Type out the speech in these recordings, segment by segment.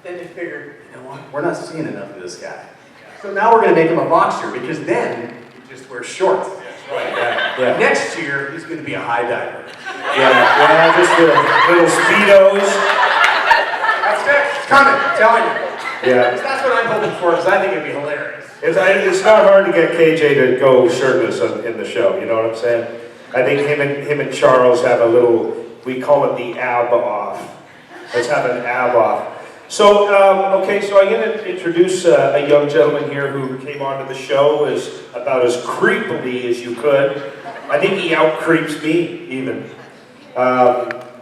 then they figured, you know what, we're not seeing enough of this guy. So now we're going to make him a boxer, because then he just wears shorts. Right, yeah. Next year, he's going to be a high diver. Yeah, just the little Speedos. That's it. It's coming, I'm telling you. Yeah. That's what I'm hoping for, because I think it'd be hilarious. It's not hard to get KJ to go shirtless in the show, you know what I'm saying? I think him and Charles have a little, we call it the ab off. Let's have an ab off. So, okay, so I'm going to introduce a young gentleman here who came onto the show as about as creepily as you could. I think he out-creeps me, even.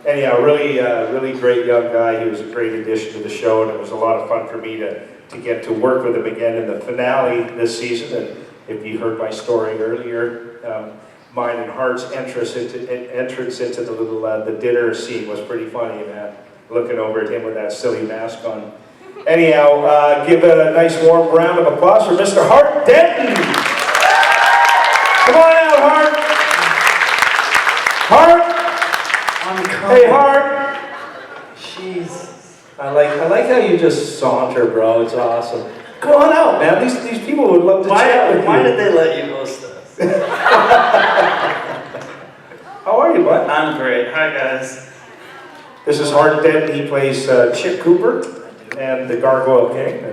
Anyhow, really great young guy. He was a great addition to the show, and it was a lot of fun for me to get to work with him again in the finale this season. And if you heard my story earlier, mine and Hart's entrance into the little the dinner scene was pretty funny, man. Looking over at him with that silly mask on. Anyhow, give a nice warm round of applause for Mr. Hart Denton. Come on out, Hart. Hart. Hey, Hart. Jeez. I like how you just saunter, bro. It's awesome. Come on out, man. These people would love to chat with you. Why did they let you host us? How are you, bud? I'm great. Hi, guys. This is Hart Denton. He plays Chic Cooper and the Gargoyle King,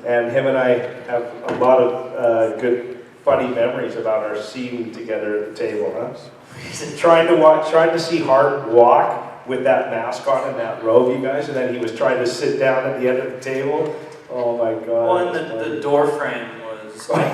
and him and I have a lot of good, funny memories about our scene together at the table, huh? trying to see Hart walk with that mask on and that robe, you guys, and then he was trying to sit down at the end of the table. Oh my God! Well, and the door frame was. That's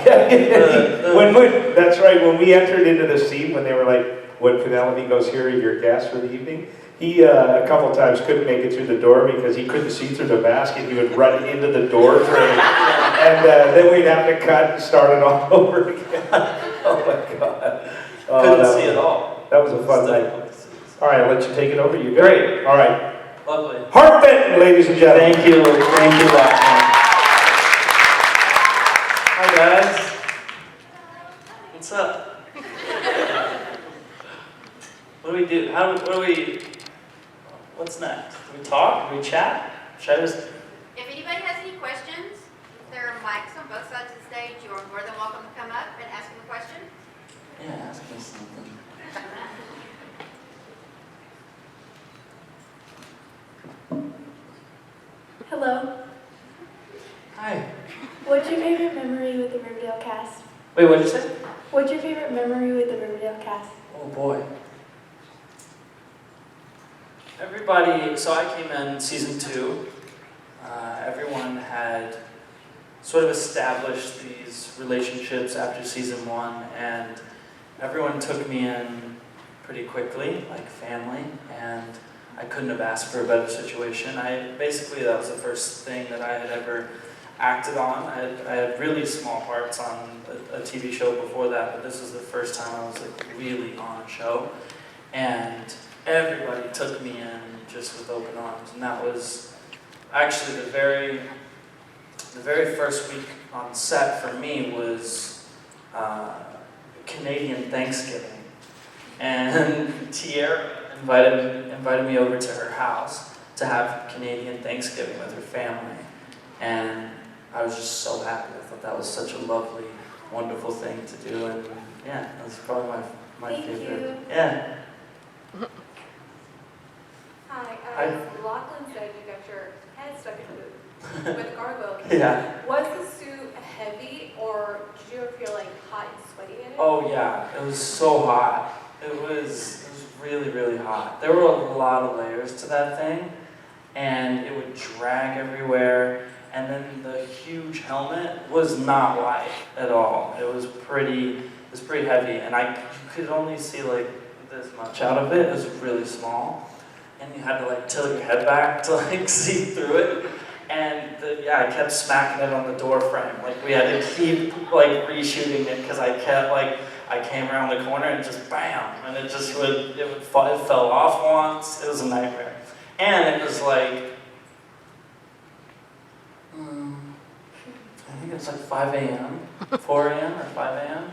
right. When we entered into the scene, when they were like, "When Penelope goes, here are your guests for the evening." He, a couple times, couldn't make it through the door because he couldn't see through the mask, and he would run into the door frame. And then we'd have to cut and start it all over again. Oh my God. Oh, couldn't see at all. That was a fun night. All right, I'll let you take it over. You good? Great. All right. Lovely. Hart Denton, ladies and gentlemen. Thank you. Thank you, Lachlan. Hi, guys. What's up? What do we do? What's next? Do we talk? Do we chat? Should I just... If anybody has any questions, there are mics on both sides of the stage. You are more than welcome to come up and ask them a question. Yeah, ask me something. Hello. Hi. What's your favorite memory with the Riverdale cast? Wait, what did you say? What's your favorite memory with the Riverdale cast? Oh boy. Everybody, so I came in season 2. Everyone had sort of established these relationships after season 1, and everyone took me in pretty quickly, like family, and I couldn't have asked for a better situation. Basically, that was the first thing that I had ever acted on. I had really small parts on a TV show before that, but this was the first time I was like really on a show. And everybody took me in just with open arms. And that was actually the very first week on set for me was Canadian Thanksgiving. And Tierra invited me over to her house to have Canadian Thanksgiving with her family. And I was just so happy. I thought that was such a lovely, wonderful thing to do, and yeah, that's probably my Thank favorite. you. Yeah. Hi, Hi. Lachlan said you got your head stuck in a boot with Gargoyle King. Yeah. Was the suit heavy, or did you ever feel like hot and sweaty in it? Oh yeah, it was so hot. It was really, really hot. There were a lot of layers to that thing, and it would drag everywhere. And then the huge helmet was not light at all. It was pretty heavy, and you could only see like this much out of it. It was really small, and you had to like tilt your head back to like see through it. And I kept smacking it on the door frame. Like we had to keep like reshooting it because I came around the corner and just bam, and it fell off once. It was a nightmare, and it was like. I think it's like 5 a.m., 4 a.m. or 5 a.m.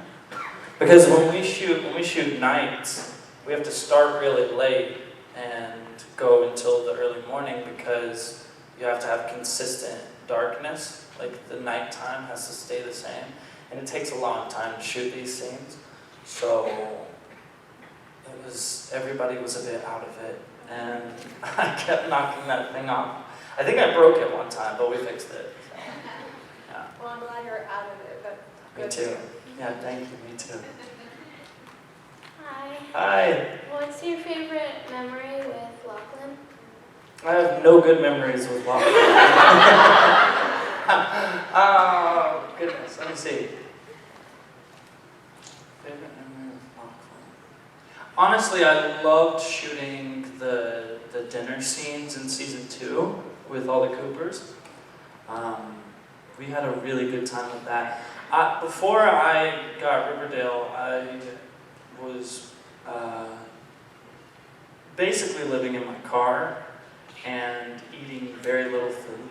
Because when we shoot nights, we have to start really late and go until the early morning because you have to have consistent darkness, like the nighttime has to stay the same, and it takes a long time to shoot these scenes, so everybody was a bit out of it, and I kept knocking that thing off. I think I broke it one time, but we fixed it. So, yeah. Well, I'm glad you're out of it, but Me good. too. Yeah, thank you, me too. Hi. Hi. What's your favorite memory with Lachlan? I have no good memories with Lachlan. Oh, goodness, let me see. Favorite memory with Lachlan. Honestly, I loved shooting the dinner scenes in season 2 with all the Coopers. We had a really good time with that. Before I got Riverdale, I was basically living in my car and eating very little food,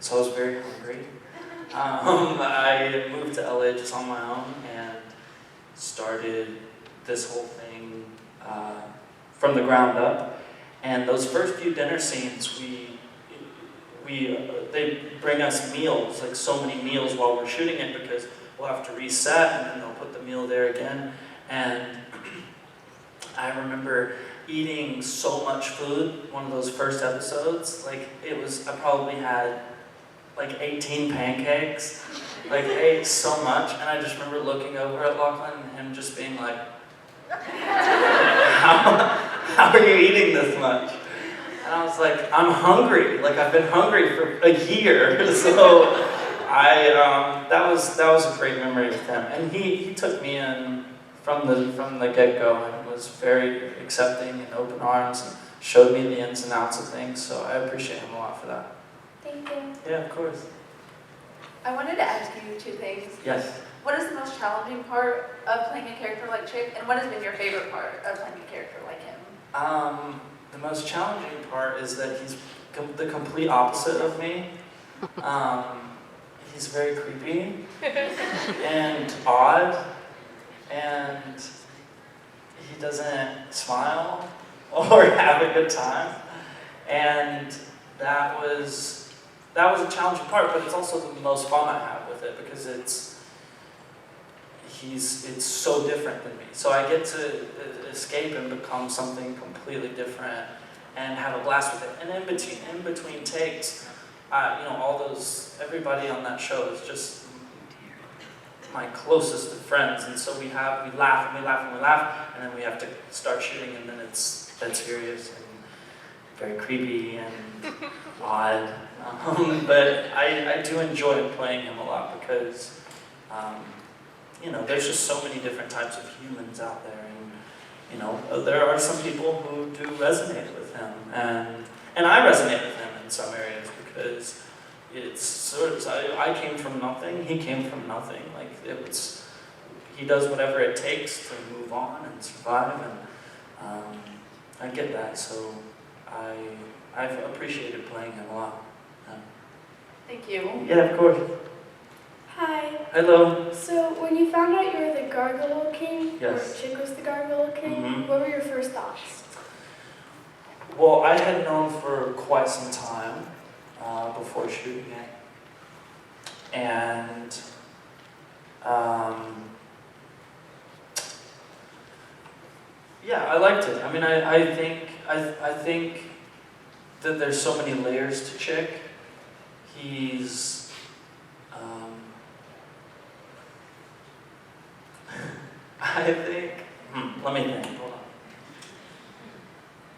so I was very hungry. I moved to LA just on my own and started this whole thing from the ground up. And those first few dinner scenes, they bring us meals, like so many meals while we're shooting it, because we'll have to reset and then they'll put the meal there again. And I remember eating so much food one of those first episodes. Like I probably had like 18 pancakes. Like I ate so much, and I just remember looking over at Lachlan and him just being like, how are you eating this much? And I was like, I'm hungry. Like I've been hungry for a year. So that was a great memory with him. And he took me in from the get-go and was very accepting and open arms and showed me the ins and outs of things. So I appreciate him a lot for that. Thank you. Yeah, of course. I wanted to ask you 2 things. Yes. What is the most challenging part of playing a character like Chic, and what has been your favorite part of playing a character like him? The most challenging part is that he's the complete opposite of me. He's very creepy and odd, and he doesn't smile or have a good time. And that was a challenging part, but it's also the most fun I have with it, because it's so different than me. So I get to escape and become something completely different and have a blast with it. And in between takes, everybody on that show is just my closest of friends, and so we laugh and we laugh and we laugh, and then we have to start shooting, and then it's dead serious and very creepy and odd. But I do enjoy playing him a lot, because there's just so many different types of humans out there, and there are some people who do resonate with him, and I resonate with him in some areas, because it's sort of, I came from nothing, he came from nothing. Like he does whatever it takes to move on and survive, and I get that. So I've appreciated playing him a lot. Thank you. Yeah, of course. Hi. Hello. So when you found out you were the Gargoyle King, Yes. or Chic was the Gargoyle King, Mhm. what were your first thoughts? Well, I had known for quite some time before shooting it, and yeah, I liked it. I mean, I think that there's so many layers to Chic. He's I think. Let me think. Hold on.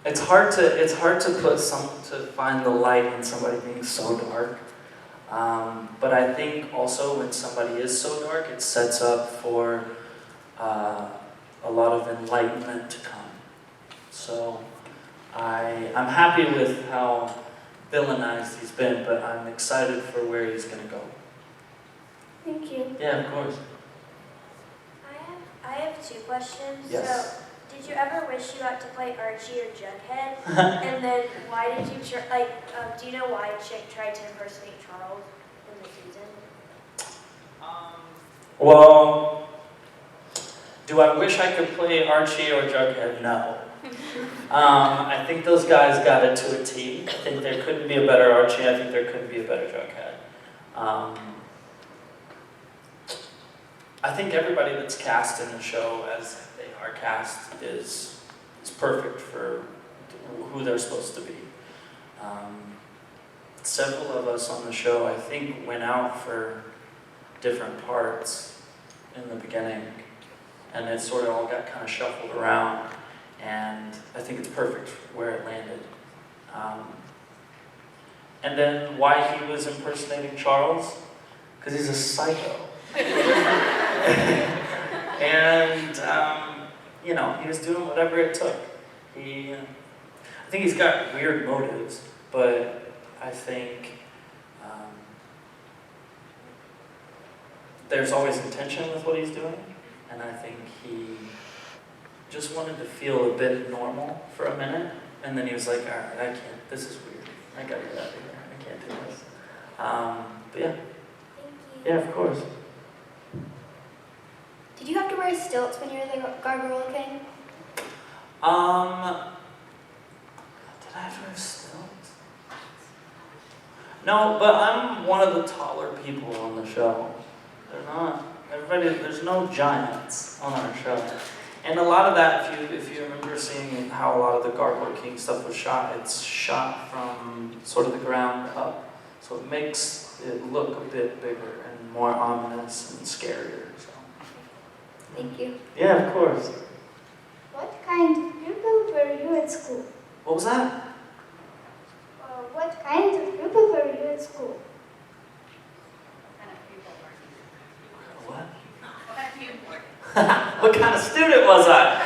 It's hard to find the light in somebody being so dark. But I think also when somebody is so dark, it sets up for a lot of enlightenment to come. So I'm happy with how villainized he's been, but I'm excited for where he's going to go. Thank you. Yeah, of course. I have 2 questions. Yes. So, did you ever wish you got to play Archie or Jughead? And then, why did you do you know why Chic tried to impersonate Charles in the season? Well, do I wish I could play Archie or Jughead? No. I think those guys got it to a T. I think there couldn't be a better Archie. I think there couldn't be a better Jughead. I think everybody that's cast in the show as they are cast is perfect for who they're supposed to be. Several of us on the show, I think, went out for different parts in the beginning, and it sort of all got kind of shuffled around, and I think it's perfect where it landed. And then why he was impersonating Charles? Because he's a psycho. And, you know, he was doing whatever it took. I think he's got weird motives, but I think there's always intention with what he's doing, and I think he just wanted to feel a bit normal for a minute, and then he was like, all right, I can't, this is weird. I gotta get out of here. I can't do this. But yeah. Thank you. Yeah, of course. Did you have to wear stilts when you were the Gargoyle King? Did I have to wear stilts? No, but I'm one of the taller people on the show. They're not, there's no giants on our show. And a lot of that, if you remember seeing how a lot of the Gargoyle King stuff was shot, it's shot from sort of the ground up. So it makes it look a bit bigger and more ominous and scarier. So. Thank you. Yeah, of course. What kind of pupil were you at school? What was that? What kind of pupil were you at school? What? What kind of student was I?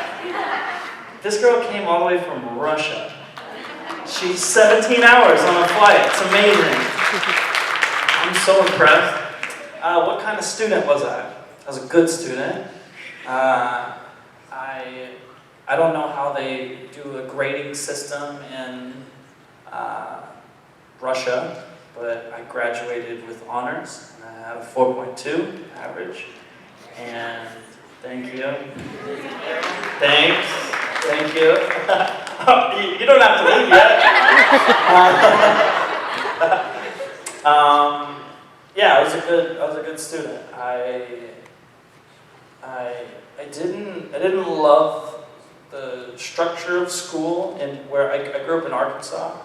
This girl came all the way from Russia. She's 17 hours on a flight. It's amazing. I'm so impressed. What kind of student was I? I was a good student. I don't know how they do a grading system in Russia, but I graduated with honors. And I have a 4.2 average. And thank you. Thanks. Thank you. You don't have to leave yet. Yeah, I was a good student. I didn't love the structure of school, and where I grew up in Arkansas,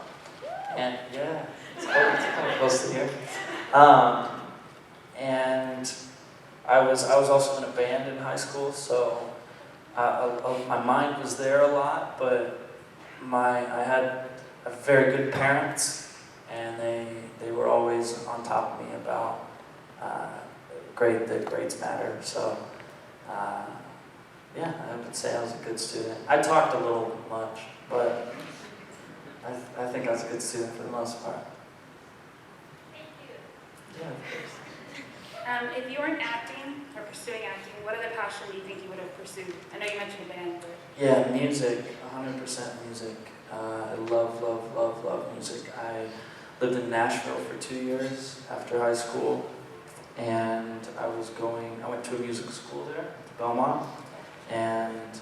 and yeah, it's kind of close to here. And I was also in a band in high school, so my mind was there a lot. But I had very good parents, and they were always on top of me about that grades matter. So. Yeah, I would say I was a good student. I talked a little much, but I think I was a good student for the most part. Thank you. Yeah, of course. If you weren't acting or pursuing acting, what other passion do you think you would have pursued? I know you mentioned a band, but... Yeah, music, 100% music. I love music. I lived in Nashville for 2 years after high school, and I went to a music school there, Belmont. And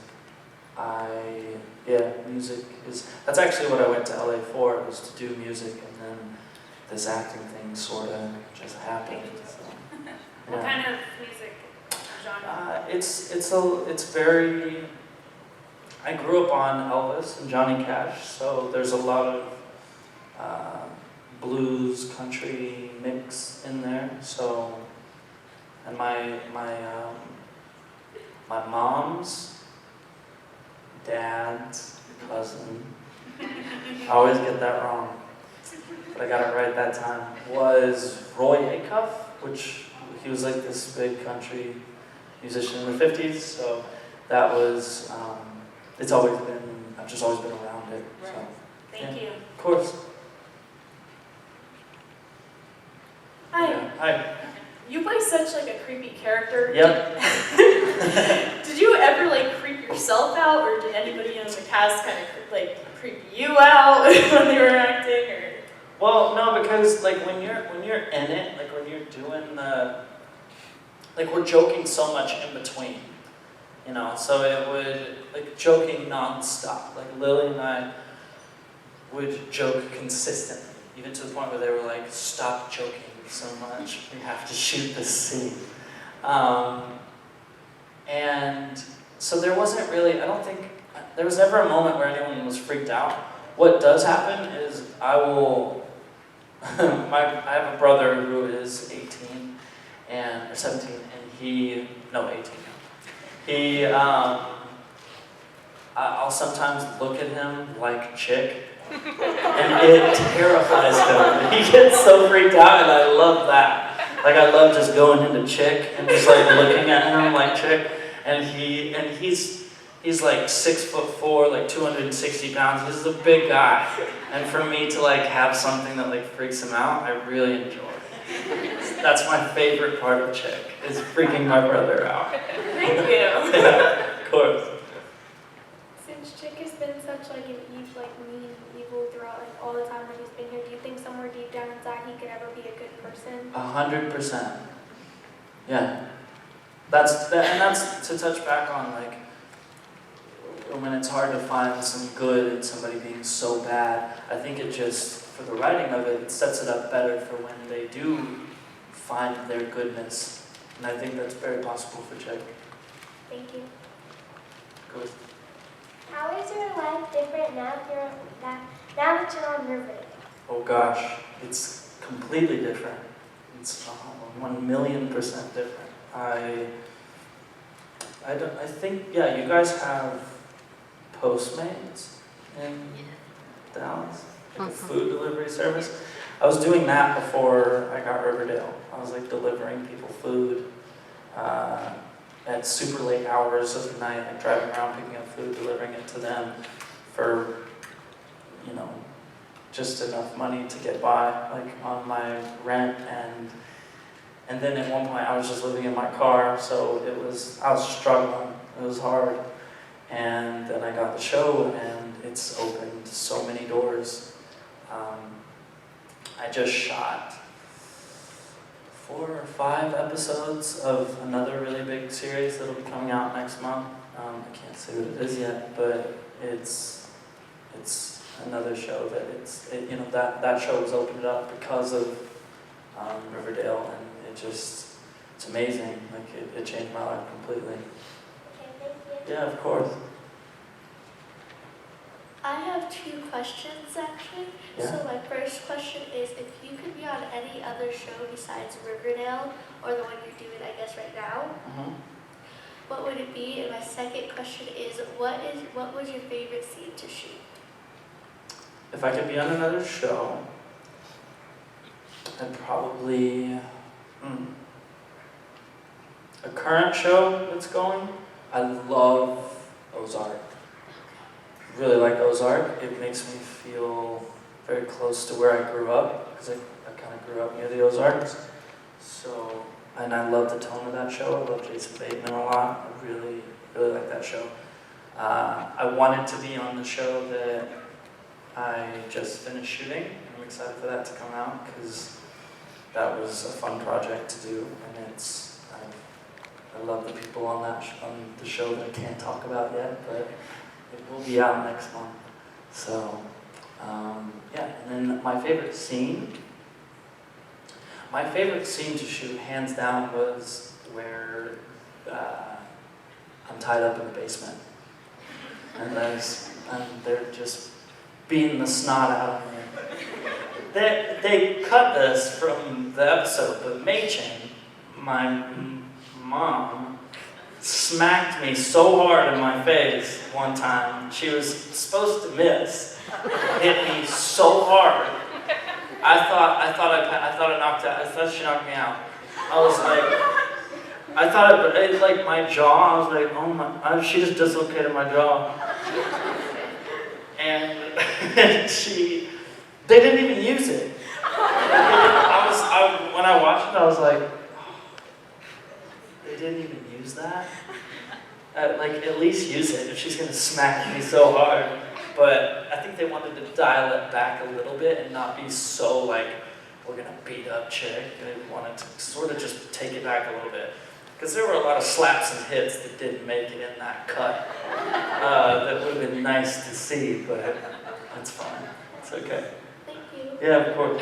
music that's actually what I went to LA for, was to do music, and then this acting thing sort of just happened. So, What kind of music genre? It's very, I grew up on Elvis and Johnny Cash, so there's a lot of blues, country mix in there, so, and my mom's dad's cousin, I always get that wrong, but I got it right that time, was Roy Acuff, which he was like this big country musician in the 50s, so that was, I've just always been around it. So, Thank you. of course. Hi. Yeah. Hi. You play such like a creepy character. Yep. Did you ever like creep yourself out, or did anybody in the cast kind of like creep you out when they were acting, or? Well, no, because like when you're in it, like when you're doing we're joking so much in between, you know, so it would, like, joking nonstop. Like, Lily and I would joke consistently, even to the point where they were like, stop joking so much, we have to shoot this scene. And so there wasn't really, I don't think, there was never a moment where anyone was freaked out. What does happen is I will, I have a brother who is 18 or 17, and he, no, 18 now. He, I'll sometimes look at him like Chic, and it terrifies him. He gets so freaked out, and I love that. Like, I love just going into Chic and just like looking at him like Chic, and he's like 6'4", like 260 pounds. He's a big guy, and for me to like have something that like freaks him out, I really enjoy. That's my favorite part of Chic, is freaking my brother out. Thank you. Yeah, of course. Since Chick has been such like an mean, evil throughout like all the time that he's been here, do you think somewhere deep down inside he could ever be a good person? 100%. Yeah. That's to touch back on, like, when it's hard to find some good in somebody being so bad. I think it just, for the writing of it, it sets it up better for when they do find their goodness. And I think that's very possible for Chick. Thank you. Good. How is your life different now that you're on Riverdale? Oh gosh, it's completely different. It's 1,000,000% different. I think, yeah, you guys have Postmates in Dallas, like a food delivery service. I was doing that before I got Riverdale. I was like delivering people food at super late hours of the night, like driving around picking up food, delivering it to them for, you know, just enough money to get by, like on my rent, and then at one point I was just living in my car, so I was struggling, it was hard. And then I got the show, and it's opened so many doors. I just shot 4 or 5 episodes of another really big series that'll be coming out next month. I can't say what it is yet, but it's another show that you know, that show was opened up because of Riverdale, and it's amazing. Like, it changed my life completely. Okay, thank you. Yeah, of course. I have 2 questions actually. Yeah. So my first question is, if you could be on any other show besides Riverdale, or the one you're doing I guess right now, what would it be? And my second question is, what was your favorite scene to shoot? If I could be on another show, I'd probably, a current show that's going, I love Ozark. Really like Ozark. It makes me feel very close to where I grew up, because I kind of grew up near the Ozarks. So, and I love the tone of that show. I love Jason Bateman a lot. I really, really like that show. I wanted to be on the show that I just finished shooting. I'm excited for that to come out, because that was a fun project to do, and I love the people on on the show that I can't talk about yet, but it will be out next month. So, yeah, and then my favorite scene to shoot, hands down, was where I'm tied up in the basement, and they're just beating the snot out of me. They cut this from the episode, but Machen, my mom, smacked me so hard in my face one time. She was supposed to miss. Hit me so hard. I thought she knocked me out. I was like, I thought it like my jaw. I was like, oh my, she just dislocated my jaw. And they didn't even use it. When I watched it, I was like, oh, they didn't even use that? Like, at least use it if she's gonna smack me so hard. But I think they wanted to dial it back a little bit and not be so like, we're gonna beat up Chick. They wanted to sort of just take it back a little bit. because there were a lot of slaps and hits that didn't make it in that cut. That would have been nice to see, but that's fine. It's okay. Thank you. Yeah, of course.